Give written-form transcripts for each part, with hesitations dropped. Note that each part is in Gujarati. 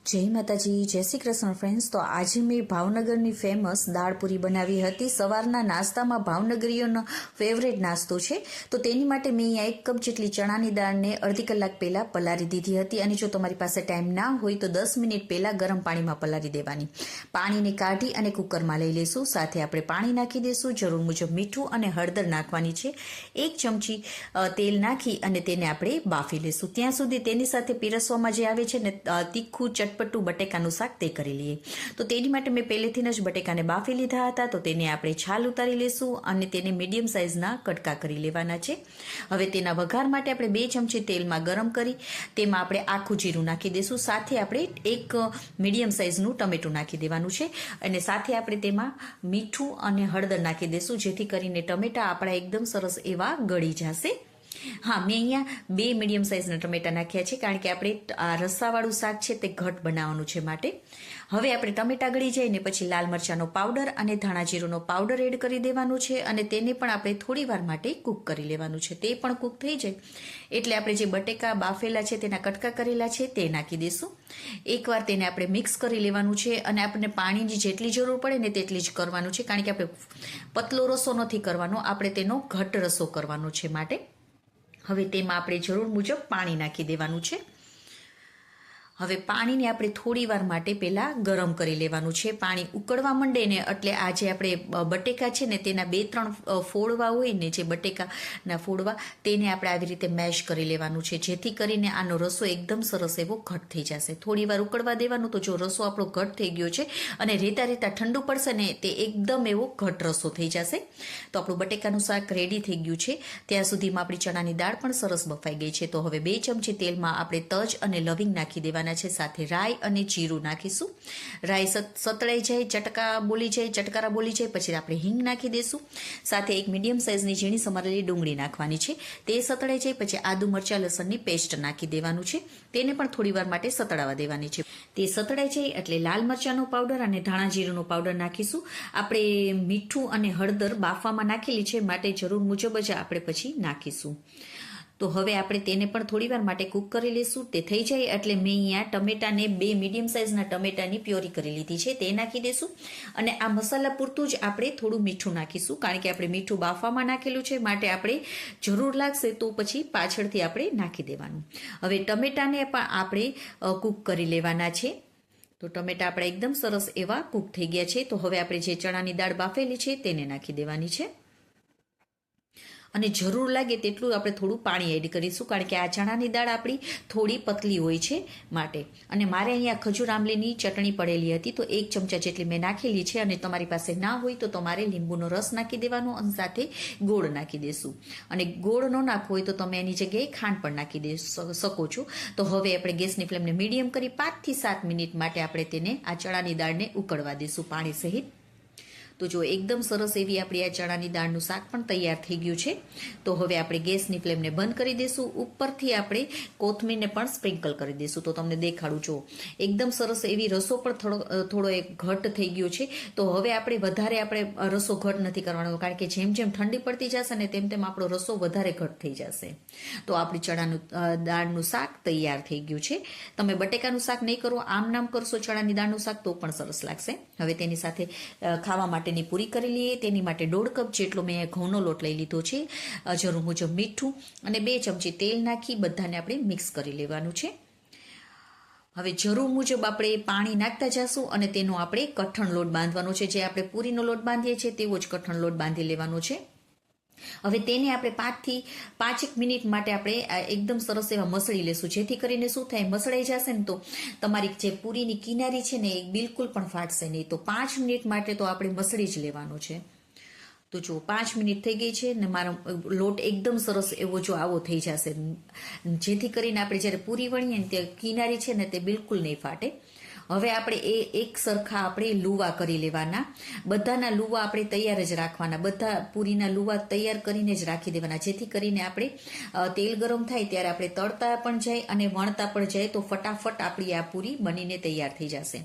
જય માતાજી, જય શ્રી કૃષ્ણ ફ્રેન્ડ્સ। તો આજે મેં ભાવનગરની ફેમસ દાળ પૂરી બનાવી હતી। સવારના નાસ્તામાં ભાવનગરીઓનો ફેવરેટ નાસ્તો છે। તો તેની માટે મેં અહીંયા 1 કપ જેટલી ચણાની દાળને અડધી કલાક પહેલાં પલાળી દીધી હતી। અને જો તમારી પાસે ટાઈમ ના હોય તો 10 મિનિટ પહેલાં ગરમ પાણીમાં પલાળી દેવાની। પાણીને કાઢી અને કુકરમાં લઈ લઈશું। સાથે આપણે પાણી નાખી દઈશું, જરૂર મુજબ મીઠું અને હળદર નાખવાની છે। 1 ચમચી તેલ નાખી અને તેને આપણે બાફી લઈશું। ત્યાં સુધી તેની સાથે પીરસવામાં જે આવે છે ને તીખું ચટપટું બટેકાનું શાક તે કરી લઈએ। તો તેની માટે મેં પહેલેથી જ બટેકાને બાફી લીધા હતા। તો તેને આપણે છાલ ઉતારી લેશું અને તેને મીડિયમ સાઇઝના કટકા કરી લેવાના છે। હવે તેના વઘાર માટે આપણે 2 ચમચી તેલમાં ગરમ કરી તેમાં આપણે આખું જીરું નાખી દઈશું। સાથે આપણે 1 મીડિયમ સાઇઝનું ટમેટું નાખી દેવાનું છે અને સાથે આપણે તેમાં મીઠું અને હળદર નાખી દઈશું, જેથી કરીને ટમેટા આપણા એકદમ સરસ એવા ગળી જશે। હા, મેં અહીંયા 2 મીડિયમ સાઇઝના ટમેટા નાખ્યા છે, કારણ કે આપણે આ રસાવાળું શાક છે તે ઘટ બનાવવાનું છે માટે। હવે આપણે ટમેટા ગળી જાય ને પછી લાલ મરચાંનો પાવડર અને ધાણા જીરુંનો પાવડર એડ કરી દેવાનું છે અને તેને પણ આપણે થોડી વાર માટે કૂક કરી લેવાનું છે। તે પણ કૂક થઈ જાય એટલે આપણે જે બટેકા બાફેલા છે તેના કટકા કરેલા છે તે નાખી દઈશું। એકવાર તેને આપણે મિક્સ કરી લેવાનું છે અને આપણને પાણીની જેટલી જરૂર પડે ને તેટલી જ કરવાનું છે, કારણ કે આપણે પતલો રસો નથી કરવાનો, આપણે તેનો ઘટ રસો કરવાનો છે માટે। હવે તેમાં આપણે જરૂર મુજબ પાણી નાખી દેવાનું છે। હવે પાણીને આપણે થોડી વાર માટે પહેલાં ગરમ કરી લેવાનું છે। પાણી ઉકળવા માંડે ને એટલે આ જે આપણે બટેકા છે ને તેના 2-3 ફોડવા હોય ને, જે બટેકાના ફોડવા, તેને આપણે આવી રીતે મેશ કરી લેવાનું છે, જેથી કરીને આનો રસો એકદમ સરસ એવો ઘટ થઈ જશે। થોડી વાર ઉકળવા દેવાનું। તો જો રસો આપણો ઘટ થઈ ગયો છે અને રેતા રેતા ઠંડુ પડશે ને તે એકદમ એવો ઘટ રસો થઈ જશે। તો આપણું બટેકાનું શાક રેડી થઈ ગયું છે। ત્યાં સુધીમાં આપણી ચણાની દાળ પણ સરસ બફાઈ ગઈ છે। તો હવે 2 ચમચી તેલમાં આપણે તજ અને લવિંગ નાખી દેવાના છે, સાથે રાઈ અને જીરું નાખીશું। રાઈ સતળાઈ જાય, ચટકારા બોલી જાય પછી આપણે હિંગ નાખી દઈશું। સાથે 1 મીડિયમ સાઇઝની ઝીણી સમારેલી ડુંગળી નાખવાની છે। તે સતળાઈ જાય પછી આદુ મરચાં લસણની પેસ્ટ નાખી દેવાનું છે, તેને પણ થોડી વાર માટે સતળાવા દેવાની છે। તે સતળાઈ જાય એટલે લાલ મરચાંનો પાવડર અને ધાણા જીરુંનો પાવડર નાખીશું। આપણે મીઠું અને હળદર બાફવામાં નાખેલી છે માટે જરૂર મુજબ જ આપણે પછી નાખીશું। તો હવે આપણે તેને પણ થોડી વાર માટે કૂક કરી લઈશું। તે થઈ જાય એટલે મેં અહીંયા ટમેટાને 2 મીડિયમ સાઇઝના ટમેટાની પ્યોરી કરી લીધી છે, તે નાખી દઈશું। અને આ મસાલા પૂરતું જ આપણે થોડું મીઠું નાખીશું, કારણ કે આપણે મીઠું બાફવામાં નાખેલું છે માટે આપણે જરૂર લાગશે તો પછી પાછળથી આપણે નાખી દેવાનું। હવે ટમેટાને પણ આપણે કૂક કરી લેવાના છે। તો ટમેટા આપણા એકદમ સરસ એવા કૂક થઈ ગયા છે। તો હવે આપણે જે ચણાની દાળ બાફેલી છે તેને નાખી દેવાની છે અને જરૂર લાગે તેટલું આપણે થોડું પાણી એડ કરીશું, કારણ કે આ ચણાની દાળ આપણી થોડી પતલી હોય છે માટે। અને મારે અહીંયા ખજૂર આંબલીની ચટણી પડેલી હતી, તો 1 ચમચા જેટલી મેં નાખેલી છે। અને તમારી પાસે ના હોય તો તમારે લીંબુનો રસ નાખી દેવાનો અને સાથે ગોળ નાખી દેશું। અને ગોળ ન નાખવો હોય તો તમે એની જગ્યાએ ખાંડ પણ નાખી દઈ શકો છો। તો હવે આપણે ગેસની ફ્લેમને મીડિયમ કરી 5 થી 7 મિનિટ માટે આપણે તેને આ ચણાની દાળને ઉકળવા દઈશું પાણી સહિત। તો જો એકદમ સરસ એવી આપણી આ ચણાની દાળનું શાક પણ તૈયાર થઈ ગયું છે। તો હવે આપણે ગેસની ફ્લેમને બંધ કરી દઈશું। ઉપરથી આપણે કોથમીરને પણ સ્પ્રિંકલ કરી દઈશું। તો તમને દેખાડું, જો એકદમ સરસ એવી રસો પણ થોડો એક ઘટ થઈ ગયો છે। તો હવે આપણે વધારે રસો ઘટ નથી કરવાનો, કારણ કે જેમ જેમ ઠંડી પડતી જશે ને તેમ તેમ આપણો રસો વધારે ઘટ થઈ જશે। તો આપણી ચણાનું દાળનું શાક તૈયાર થઈ ગયું છે। તમે બટેકાનું શાક નહીં કરો, આમ નામ કરશો ચણાની દાળનું શાક તો પણ સરસ લાગશે। હવે તેની સાથે ખાવા માટે ની પૂરી કરી લઈએ। તેની માટે 1.5 કપ જેટલો મેં ઘઉંનો લોટ લઈ લીધો છે। જરૂર મુજબ મીઠું અને 2 ચમચી તેલ નાખી બધાને આપણે મિક્સ કરી લેવાનું છે। હવે જરૂર મુજબ આપણે પાણી નાખતા જશું અને તેનો આપણે કઠણ લોટ બાંધવાનો છે। જે આપણે પૂરીનો લોટ બાંધીએ છીએ તેવો જ કઠણ લોટ બાંધી લેવાનો છે। હવે તેને આપણે 5 થી 5 મિનિટ માટે આપણે એકદમ સરસ એવા મસળી લેશું, જેથી કરીને શું થાય, મસળાઈ જશે ને તો તમારી જે પૂરીની કિનારી છે ને એ બિલકુલ પણ ફાટશે નહીં। તો 5 મિનિટ માટે તો આપણે મસળી જ લેવાનો છે। તો જો 5 મિનિટ થઈ ગઈ છે ને મારો લોટ એકદમ સરસ એવો જો આવો થઈ જશે, જેથી કરીને આપણે જ્યારે પૂરી વણીએ ને તે કિનારી છે ને તે બિલકુલ નહીં ફાટે। હવે આપણે એક સરખા આપણે લુવા કરી લેવાના। બધાના લુવા આપણે તૈયાર જ રાખવાના, બધા પૂરીના લુવા તૈયાર કરીને જ રાખી દેવાના, જેથી કરીને આપણે તેલ ગરમ થાય ત્યારે આપણે તળતા પણ જાય અને વણતા પણ જાય તો ફટાફટ આપણી આ પૂરી બનીને તૈયાર થઈ જશે।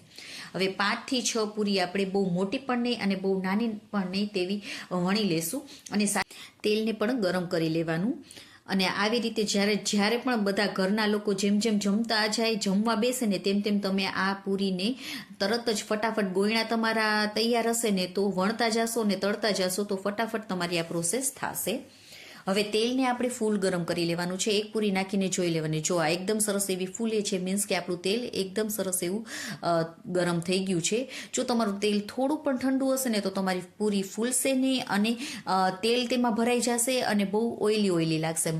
હવે 5 થી 6 પૂરી આપણે બહુ મોટી પણ નહીં અને બહુ નાની પણ નહીં તેવી વણી લેશું અને તેલને પણ ગરમ કરી લેવાનું। અને આવી રીતે જ્યારે પણ બધા ઘરના લોકો જેમ જેમ જમતા જાય જમવા બેસે ને તેમ તેમ તમે આ પૂરીને તરત જ ફટાફટ ગોયણા તમારા તૈયાર હશે ને તો વણતા જશો ને તળતા જશો તો ફટાફટ તમારી આ પ્રોસેસ થશે. હવે તેલને આપણે ફૂલ ગરમ કરી લેવાનું છે. એક પૂરી નાખીને જોઈ લેવાની. જો આ એકદમ સરસ એવી ફૂલે છે, મીન્સ કે આપણું તેલ એકદમ સરસ એવું ગરમ થઈ ગયું છે. જો તમારું તેલ થોડું પણ ઠંડુ હશે ને તો તમારી પૂરી ફૂલશે નહીં અને તેલ તેમાં ભરાઈ જશે અને બહુ ઓઇલી લાગશે.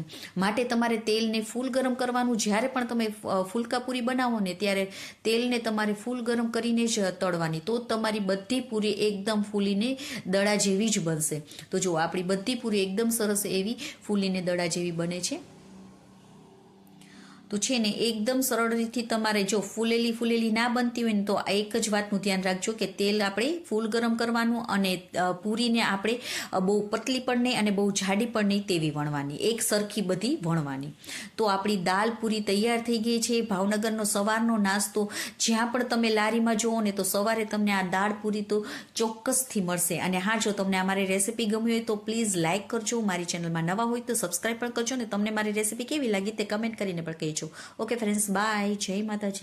માટે તમારે તેલને ફૂલ ગરમ કરવાનું. જ્યારે પણ તમે ફૂલકા પૂરી બનાવો ને ત્યારે તેલને તમારે ફૂલ ગરમ કરીને જ તળવાની, તો તમારી બધી પૂરી એકદમ ફૂલીને દડા જેવી જ બનશે. તો જો આપણી બધી પૂરી એકદમ સરસ એવી ફૂલીને દડા જેવી બને છે. તો છે ને એકદમ સરળ રીતથી તમારે જો ફૂલેલી ના બનતી હોય ને તો એક જ વાતનું ધ્યાન રાખજો કે તેલ આપણે ફૂલ ગરમ કરવાનું અને પૂરીને આપણે બહુ પતલી પણ નહીં અને બહુ જાડી પણ નહીં તેવી વણવાની, એક સરખી બધી વણવાની. તો આપણી દાલ પૂરી તૈયાર થઈ ગઈ છે. ભાવનગરનો સવારનો નાસ્તો જ્યાં પણ તમે લારીમાં જુઓ ને તો સવારે તમને આ દાળ પૂરી તો ચોક્કસથી મળશે. અને હા, જો તમને આ મારી રેસીપી ગમી હોય તો પ્લીઝ લાઇક કરજો, મારી ચેનલમાં નવા હોય તો સબસ્ક્રાઈબ પણ કરજો ને તમને મારી રેસીપી કેવી લાગી તે કમેન્ટ કરીને પણ કહેજો. ઓકે ફ્રેન્ડ્સ, બાય, જય માતાજી.